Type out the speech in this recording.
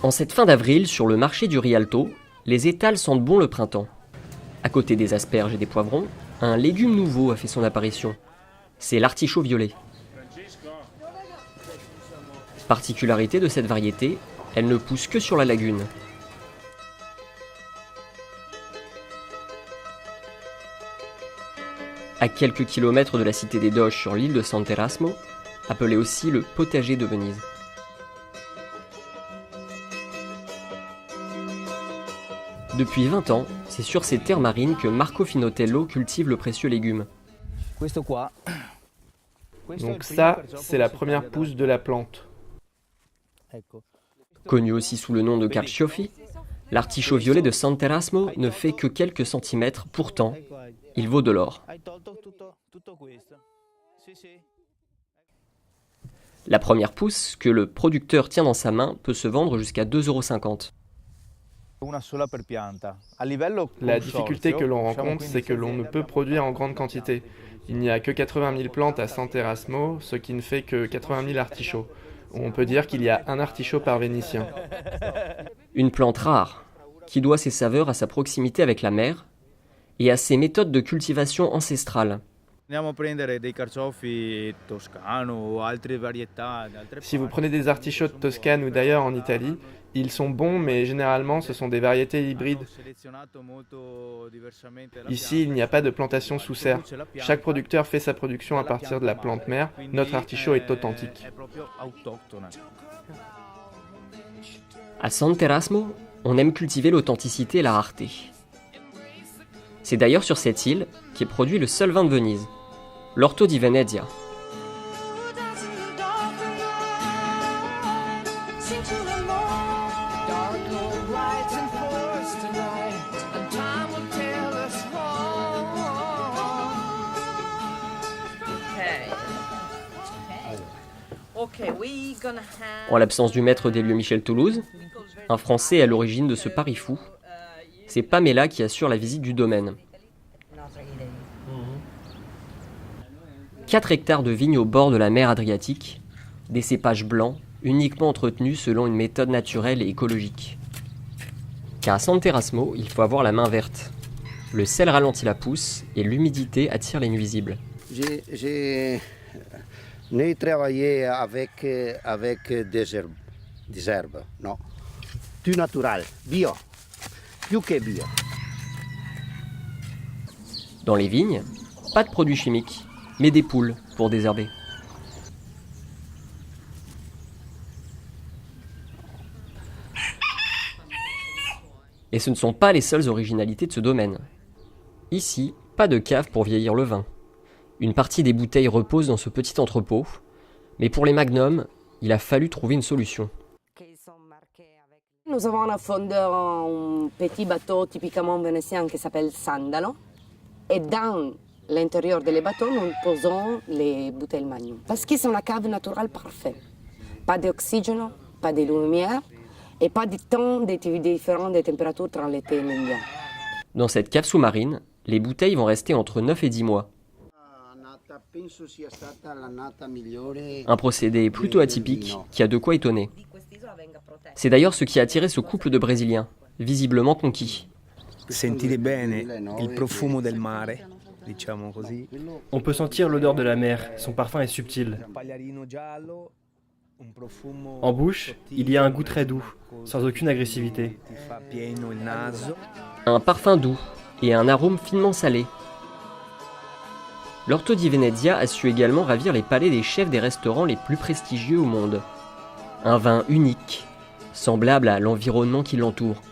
En cette fin d'avril, sur le marché du Rialto, les étals sentent bon le printemps. À côté des asperges et des poivrons, un légume nouveau a fait son apparition. C'est l'artichaut violet. Particularité de cette variété, elle ne pousse que sur la lagune. À quelques kilomètres de la cité des Doges sur l'île de Sant'Erasmo, appelée aussi le potager de Venise. Depuis 20 ans, c'est sur ces terres marines que Marco Finotello cultive le précieux légume. Donc ça, c'est la première pousse de la plante. Connu aussi sous le nom de carciofi, l'artichaut violet de Sant'Erasmo ne fait que quelques centimètres, pourtant, il vaut de l'or. La première pousse, que le producteur tient dans sa main, peut se vendre jusqu'à 2,50 €. La difficulté que l'on rencontre, c'est que l'on ne peut produire en grande quantité. Il n'y a que 80 000 plantes à Sant'Erasmo, ce qui ne fait que 80 000 artichauts. On peut dire qu'il y a un artichaut par Vénitien. Une plante rare, qui doit ses saveurs à sa proximité avec la mer et à ses méthodes de cultivation ancestrales. Si vous prenez des artichauts de Toscane ou d'ailleurs en Italie, ils sont bons, mais généralement ce sont des variétés hybrides. Ici, il n'y a pas de plantation sous serre. Chaque producteur fait sa production à partir de la plante mère. Notre artichaut est authentique. À Sant'Erasmo, on aime cultiver l'authenticité et la rareté. C'est d'ailleurs sur cette île qu'est produit le seul vin de Venise, l'Orto di Venezia. En l'absence du maître des lieux Michel Toulouse, un Français à l'origine de ce pari fou, c'est Pamela qui assure la visite du domaine. 4 hectares de vignes au bord de la mer Adriatique, des cépages blancs, uniquement entretenus selon une méthode naturelle et écologique. Car à Sant'Erasmo, il faut avoir la main verte. Le sel ralentit la pousse et l'humidité attire les nuisibles. J'ai travaillé avec des herbes, non. Du naturel, bio, plus que bio. Dans les vignes, pas de produits chimiques, mais des poules pour désherber. Et ce ne sont pas les seules originalités de ce domaine. Ici, pas de cave pour vieillir le vin. Une partie des bouteilles repose dans ce petit entrepôt, mais pour les magnums, il a fallu trouver une solution. Nous avons un fondeur, un petit bateau typiquement vénitien qui s'appelle Sandalo. Et dans l'intérieur des bateaux, nous posons les bouteilles Magnum. Parce que c'est une cave naturelle parfaite. Pas d'oxygène, pas de lumière et pas de temps différents de températures entre l'été et l'hiver. Dans cette cave sous-marine, les bouteilles vont rester entre 9 et 10 mois. Un procédé plutôt atypique qui a de quoi étonner. C'est d'ailleurs ce qui a attiré ce couple de Brésiliens, visiblement conquis. On peut sentir l'odeur de la mer, son parfum est subtil. En bouche, il y a un goût très doux, sans aucune agressivité. Un parfum doux et un arôme finement salé. L'Orto di Venezia a su également ravir les palais des chefs des restaurants les plus prestigieux au monde. Un vin unique, semblable à l'environnement qui l'entoure.